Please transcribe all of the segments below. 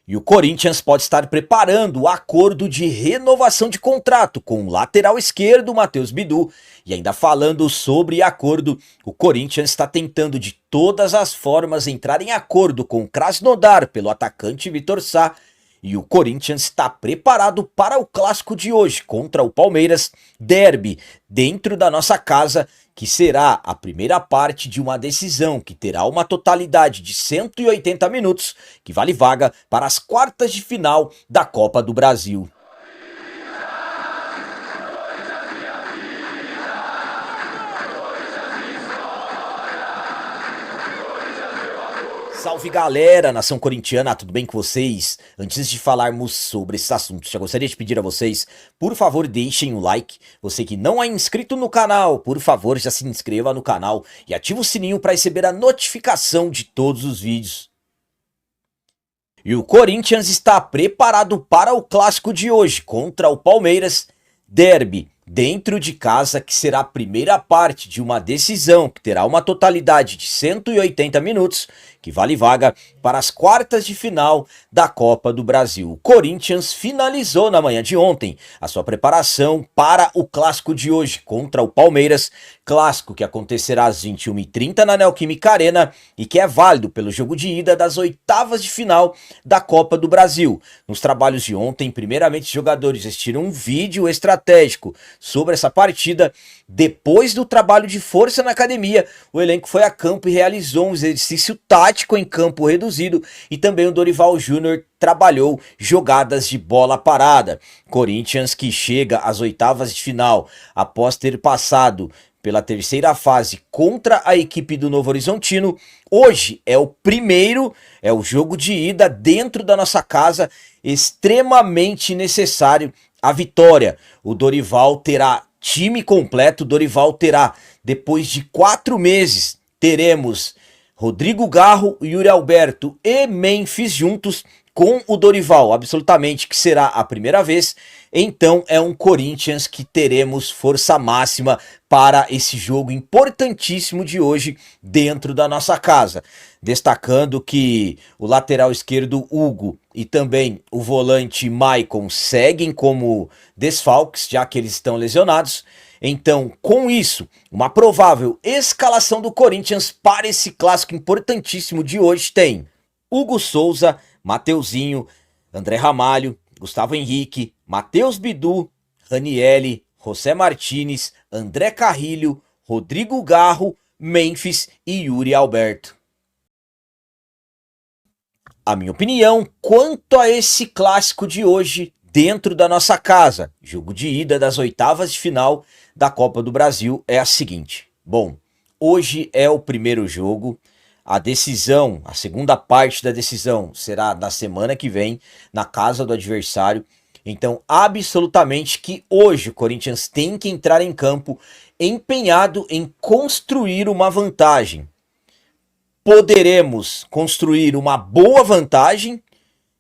E o Corinthians pode estar preparando o acordo de renovação de contrato com o lateral esquerdo Matheus Bidu. E ainda falando sobre acordo, o Corinthians está tentando de todas as formas entrar em acordo com o Krasnodar pelo atacante Vitor Sá. E o Corinthians está preparado para o clássico de hoje contra o Palmeiras, derby dentro da nossa casa, que será a primeira parte de uma decisão que terá uma totalidade de 180 minutos, que vale vaga para as quartas de final da Copa do Brasil. Salve galera, nação corintiana, tudo bem com vocês? Antes de falarmos sobre esses assuntos, já gostaria de pedir a vocês, por favor deixem o like. Você que não é inscrito no canal, por favor já se inscreva no canal e ative o sininho para receber a notificação de todos os vídeos. E o Corinthians está preparado para o clássico de hoje contra o Palmeiras, derby dentro de casa, que será a primeira parte de uma decisão que terá uma totalidade de 180 minutos, que vale vaga para as quartas de final da Copa do Brasil. O Corinthians finalizou na manhã de ontem a sua preparação para o clássico de hoje contra o Palmeiras, clássico que acontecerá às 21h30 na Neoquímica Arena e que é válido pelo jogo de ida das oitavas de final da Copa do Brasil. Nos trabalhos de ontem, primeiramente os jogadores assistiram um vídeo estratégico sobre essa partida. Depois do trabalho de força na academia, o elenco foi a campo e realizou um exercício tático em campo reduzido e também o Dorival Júnior trabalhou jogadas de bola parada. Corinthians que chega às oitavas de final após ter passado pela terceira fase contra a equipe do Novo Horizontino. Hoje é o jogo de ida dentro da nossa casa, extremamente necessário a vitória. O Dorival terá time completo, o Dorival terá, depois de 4 meses, teremos Rodrigo Garro, Yuri Alberto e Memphis juntos com o Dorival, absolutamente, que será a primeira vez. Então é um Corinthians que teremos força máxima para esse jogo importantíssimo de hoje dentro da nossa casa. Destacando que o lateral esquerdo Hugo e também o volante Maicon seguem como desfalques, já que eles estão lesionados. Então, com isso, uma provável escalação do Corinthians para esse clássico importantíssimo de hoje tem Hugo Souza, Mateuzinho, André Ramalho, Gustavo Henrique, Matheus Bidu, Ranielli, José Martínez, André Carrilho, Rodrigo Garro, Memphis e Yuri Alberto. A minha opinião quanto a esse clássico de hoje dentro da nossa casa, jogo de ida das oitavas de final da Copa do Brasil, é a seguinte. Bom, hoje é o primeiro jogo. A decisão, a segunda parte da decisão será na semana que vem, na casa do adversário. Então, absolutamente que hoje o Corinthians tem que entrar em campo empenhado em construir uma vantagem. Poderemos construir uma boa vantagem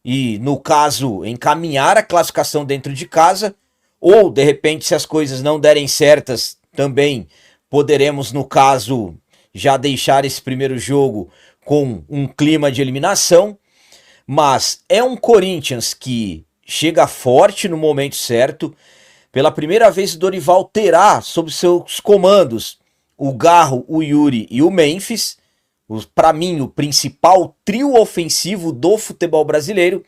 e, no caso, encaminhar a classificação dentro de casa, ou, de repente, se as coisas não derem certas, também poderemos, no caso, já deixar esse primeiro jogo com um clima de eliminação. Mas é um Corinthians que chega forte no momento certo. Pela primeira vez o Dorival terá sob seus comandos o Garro, o Yuri e o Memphis. Para mim, o principal trio ofensivo do futebol brasileiro.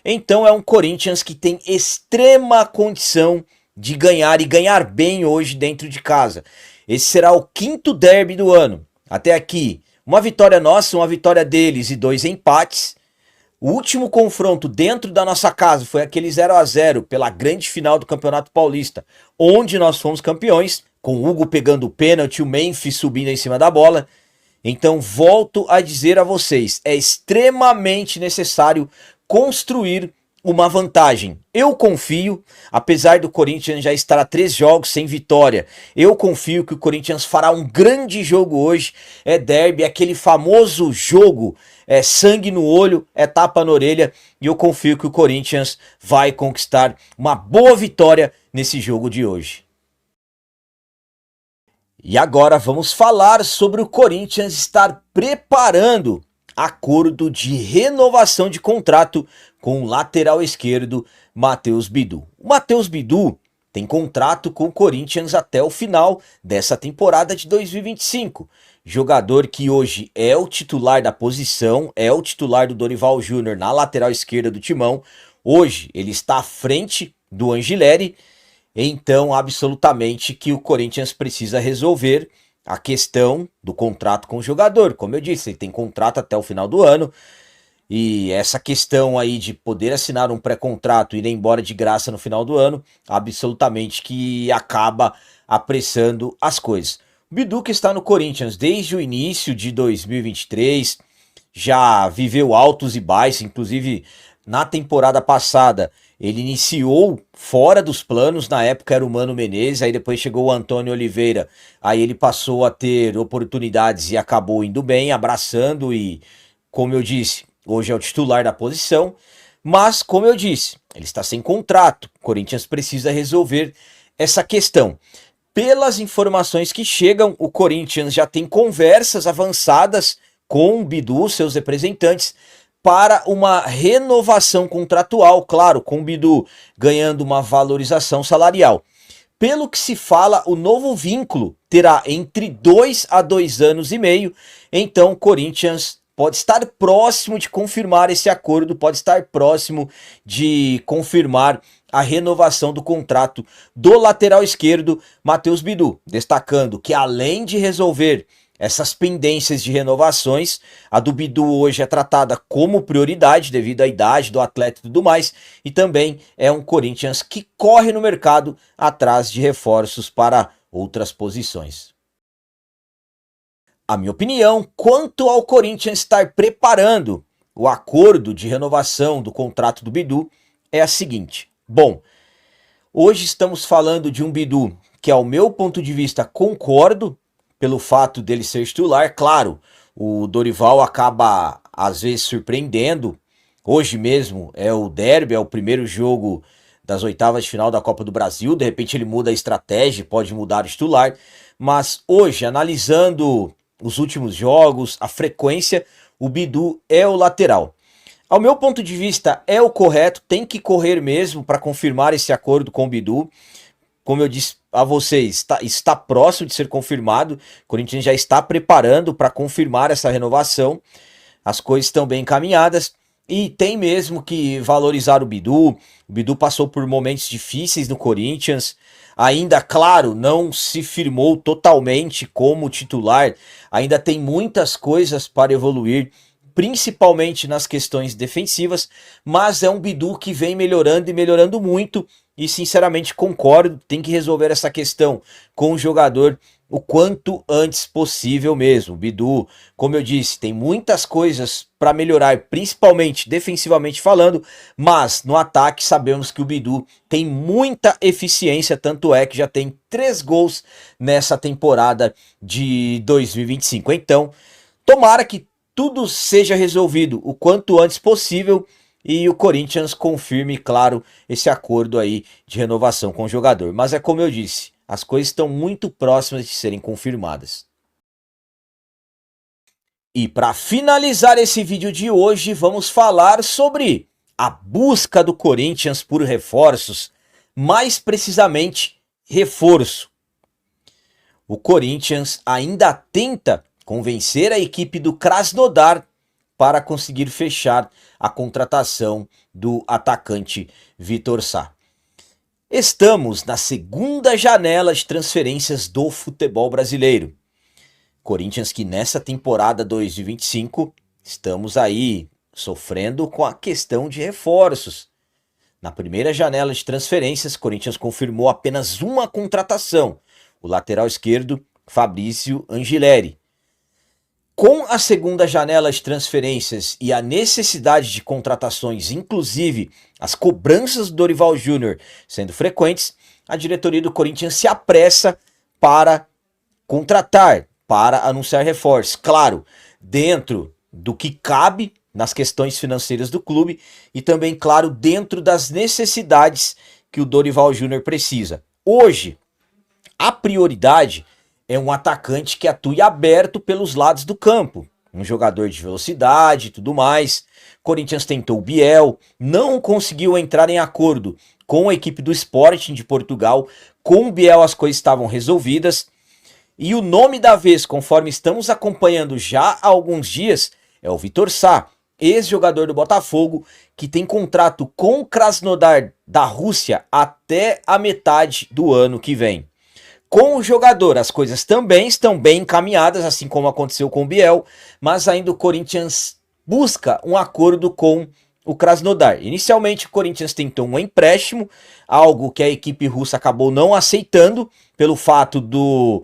Então é um Corinthians que tem extrema condição de ganhar e ganhar bem hoje dentro de casa. Esse será o 5º derby do ano. Até aqui, uma vitória nossa, uma vitória deles e 2 empates. O último confronto dentro da nossa casa foi aquele 0-0 pela grande final do Campeonato Paulista, onde nós fomos campeões, com o Hugo pegando o pênalti, o Memphis subindo em cima da bola. Então volto a dizer a vocês, é extremamente necessário construir uma vantagem. Eu confio, apesar do Corinthians já estar a 3 jogos sem vitória, eu confio que o Corinthians fará um grande jogo hoje. É derby, é aquele famoso jogo, é sangue no olho, é tapa na orelha, e eu confio que o Corinthians vai conquistar uma boa vitória nesse jogo de hoje. E agora vamos falar sobre o Corinthians estar preparando acordo de renovação de contrato com o lateral esquerdo Matheus Bidu. O Matheus Bidu tem contrato com o Corinthians até o final dessa temporada de 2025. Jogador que hoje é o titular da posição, é o titular do Dorival Júnior na lateral esquerda do Timão. Hoje ele está à frente do Angileri, então absolutamente que o Corinthians precisa resolver a questão do contrato com o jogador. Como eu disse, ele tem contrato até o final do ano. E essa questão aí de poder assinar um pré-contrato e ir embora de graça no final do ano, absolutamente que acaba apressando as coisas. O Bidu, que está no Corinthians desde o início de 2023, já viveu altos e baixos, inclusive na temporada passada ele iniciou fora dos planos, na época era o Mano Menezes, aí depois chegou o Antônio Oliveira, aí ele passou a ter oportunidades e acabou indo bem, abraçando e, como eu disse, hoje é o titular da posição, mas, como eu disse, ele está sem contrato. O Corinthians precisa resolver essa questão. Pelas informações que chegam, o Corinthians já tem conversas avançadas com o Bidu, seus representantes, para uma renovação contratual, claro, com o Bidu ganhando uma valorização salarial. Pelo que se fala, o novo vínculo terá entre 2 a 2 anos e meio, então o Corinthians pode estar próximo de confirmar esse acordo, pode estar próximo de confirmar a renovação do contrato do lateral esquerdo Matheus Bidu, destacando que além de resolver essas pendências de renovações, a do Bidu hoje é tratada como prioridade devido à idade do atleta e tudo mais, e também é um Corinthians que corre no mercado atrás de reforços para outras posições. A minha opinião quanto ao Corinthians estar preparando o acordo de renovação do contrato do Bidu é a seguinte. Bom, hoje estamos falando de um Bidu que, ao meu ponto de vista, concordo pelo fato dele ser titular. Claro, o Dorival acaba às vezes surpreendendo. Hoje mesmo é o derby, é o primeiro jogo das oitavas de final da Copa do Brasil. De repente ele muda a estratégia, pode mudar o titular. Mas hoje, analisando os últimos jogos, a frequência, o Bidu é o lateral. Ao meu ponto de vista, é o correto, tem que correr mesmo para confirmar esse acordo com o Bidu. Como eu disse a vocês, está próximo de ser confirmado. O Corinthians já está preparando para confirmar essa renovação. As coisas estão bem encaminhadas e tem mesmo que valorizar o Bidu. O Bidu passou por momentos difíceis no Corinthians. Ainda, claro, não se firmou totalmente como titular. Ainda tem muitas coisas para evoluir, principalmente nas questões defensivas, mas é um Bidu que vem melhorando e melhorando muito, e sinceramente concordo, tem que resolver essa questão com o jogador o quanto antes possível mesmo. Bidu, como eu disse, tem muitas coisas para melhorar, principalmente defensivamente falando, mas no ataque sabemos que o Bidu tem muita eficiência, tanto é que já tem 3 gols nessa temporada de 2025. Então, tomara que tudo seja resolvido o quanto antes possível e o Corinthians confirme, claro, esse acordo aí de renovação com o jogador. Mas é como eu disse, as coisas estão muito próximas de serem confirmadas. E para finalizar esse vídeo de hoje, vamos falar sobre a busca do Corinthians por reforços, mais precisamente reforço. O Corinthians ainda tenta convencer a equipe do Krasnodar para conseguir fechar a contratação do atacante Vitor Sá. Estamos na segunda janela de transferências do futebol brasileiro. Corinthians que nessa temporada 2025 estamos aí sofrendo com a questão de reforços. Na primeira janela de transferências, Corinthians confirmou apenas uma contratação, o lateral esquerdo Fabrício Angileri. Com a segunda janela de transferências e a necessidade de contratações, inclusive as cobranças do Dorival Júnior sendo frequentes, a diretoria do Corinthians se apressa para contratar, para anunciar reforços. Claro, dentro do que cabe nas questões financeiras do clube e também, claro, dentro das necessidades que o Dorival Júnior precisa. Hoje, a prioridade é um atacante que atue aberto pelos lados do campo. um jogador de velocidade e tudo mais. Corinthians tentou o Biel, não conseguiu entrar em acordo com a equipe do Sporting de Portugal. Com o Biel as coisas estavam resolvidas. E o nome da vez, conforme estamos acompanhando já há alguns dias, é o Vitor Sá, ex-jogador do Botafogo, que tem contrato com o Krasnodar da Rússia até a metade do ano que vem. Com o jogador, as coisas também estão bem encaminhadas, assim como aconteceu com o Biel, mas ainda o Corinthians busca um acordo com o Krasnodar. Inicialmente, o Corinthians tentou um empréstimo, algo que a equipe russa acabou não aceitando, pelo fato do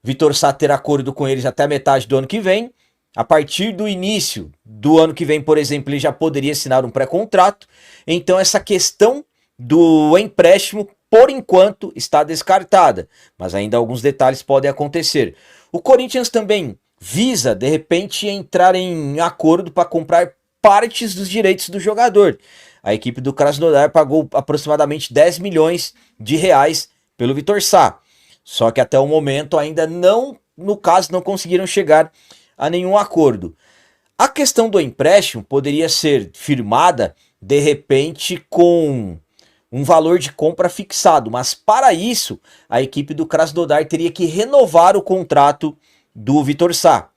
Vitor Sá ter acordo com eles até a metade do ano que vem. A partir do início do ano que vem, por exemplo, ele já poderia assinar um pré-contrato. Então essa questão do empréstimo, por enquanto, está descartada. Mas ainda alguns detalhes podem acontecer. O Corinthians também visa, de repente, entrar em acordo para comprar partes dos direitos do jogador. A equipe do Krasnodar pagou aproximadamente 10 milhões de reais pelo Vitor Sá. Só que até o momento ainda não, no caso, não conseguiram chegar a nenhum acordo. A questão do empréstimo poderia ser firmada, de repente, com um valor de compra fixado, mas para isso, a equipe do Krasnodar teria que renovar o contrato do Vitor Sá.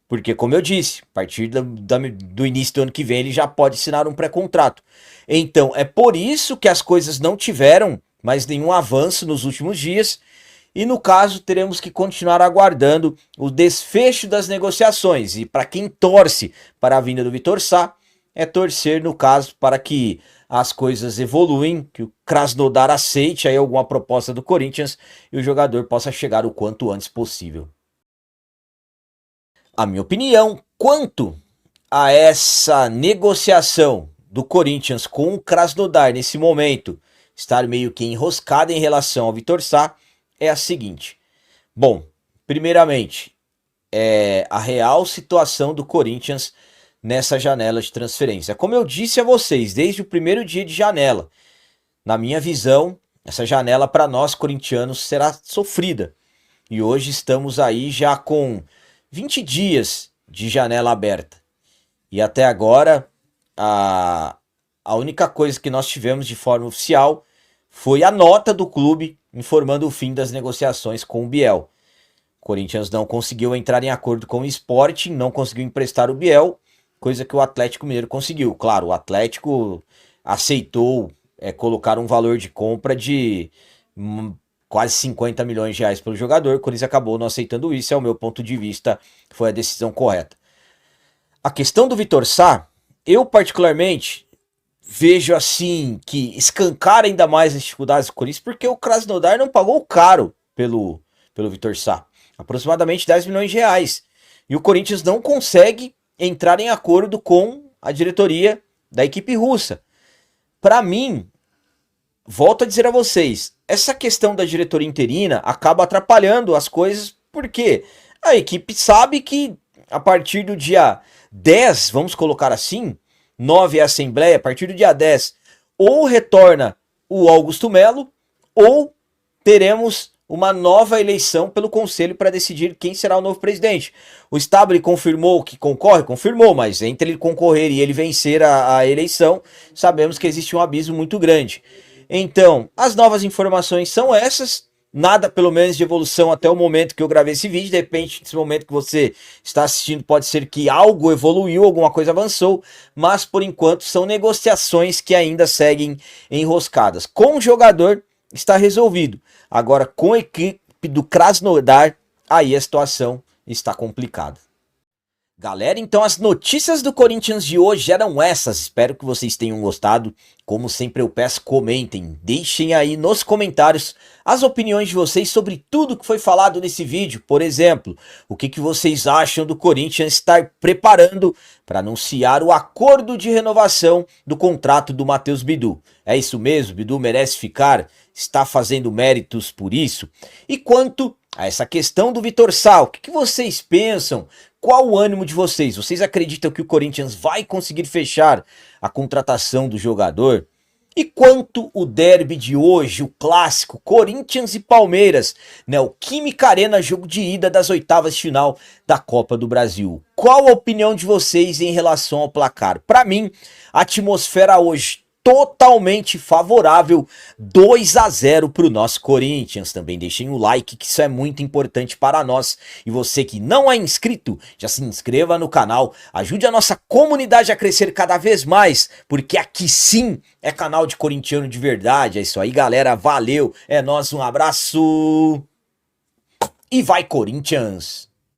Porque, como eu disse, a partir do início do ano que vem, ele já pode assinar um pré-contrato. Então, é por isso que as coisas não tiveram mais nenhum avanço nos últimos dias. E no caso, teremos que continuar aguardando o desfecho das negociações. E para quem torce para a vinda do Vitor Sá, é torcer, no caso, para que as coisas evoluem, que o Krasnodar aceite aí alguma proposta do Corinthians e o jogador possa chegar o quanto antes possível. A minha opinião quanto a essa negociação do Corinthians com o Krasnodar nesse momento estar meio que enroscada em relação ao Vitor Sá é a seguinte. Bom, primeiramente, a real situação do Corinthians nessa janela de transferência. Como eu disse a vocês, desde o primeiro dia de janela, na minha visão, essa janela para nós corintianos será sofrida. E hoje estamos aí já com 20 dias de janela aberta. E até agora, a única coisa que nós tivemos de forma oficial foi a nota do clube informando o fim das negociações com o Biel. O Corinthians não conseguiu entrar em acordo com o Sporting, não conseguiu emprestar o Biel, coisa que o Atlético Mineiro conseguiu. Claro, o Atlético aceitou colocar um valor de compra de quase 50 milhões de reais pelo jogador. O Corinthians acabou não aceitando isso, é o meu ponto de vista, foi a decisão correta. A questão do Vitor Sá, eu particularmente vejo assim que escancar ainda mais as dificuldades do Corinthians, porque o Krasnodar não pagou caro pelo Vitor Sá, aproximadamente 10 milhões de reais. E o Corinthians não consegue entrar em acordo com a diretoria da equipe russa. Para mim, volto a dizer a vocês, essa questão da diretoria interina acaba atrapalhando as coisas, porque a equipe sabe que a partir do dia 10, vamos colocar assim, 9 é a Assembleia, a partir do dia 10, ou retorna o Augusto Melo, ou teremos uma nova eleição pelo Conselho para decidir quem será o novo presidente. O Stabile confirmou que concorre? Confirmou, mas entre ele concorrer e ele vencer a eleição, sabemos que existe um abismo muito grande. Então, as novas informações são essas, nada pelo menos de evolução até o momento que eu gravei esse vídeo. De repente, nesse momento que você está assistindo, pode ser que algo evoluiu, alguma coisa avançou, mas por enquanto são negociações que ainda seguem enroscadas. Com o jogador está resolvido, agora com a equipe do Krasnodar, aí a situação está complicada. Galera, então as notícias do Corinthians de hoje eram essas, espero que vocês tenham gostado. Como sempre eu peço, comentem, deixem aí nos comentários as opiniões de vocês sobre tudo que foi falado nesse vídeo. Por exemplo, o que vocês acham do Corinthians estar preparando para anunciar o acordo de renovação do contrato do Matheus Bidu? É isso mesmo? Bidu merece ficar? Está fazendo méritos por isso? E quanto a essa questão do Vitor Sá, o que vocês pensam? Qual o ânimo de vocês? Vocês acreditam que o Corinthians vai conseguir fechar a contratação do jogador? E quanto o derby de hoje, o clássico Corinthians e Palmeiras, Neoquímica Arena, jogo de ida das oitavas de final da Copa do Brasil. Qual a opinião de vocês em relação ao placar? Para mim, a atmosfera hoje totalmente favorável, 2-0 para o nosso Corinthians. Também deixem o like, que isso é muito importante para nós. E você que não é inscrito, já se inscreva no canal, ajude a nossa comunidade a crescer cada vez mais, porque aqui sim é canal de corintiano de verdade. É isso aí, galera, valeu, é nóis, um abraço e vai Corinthians!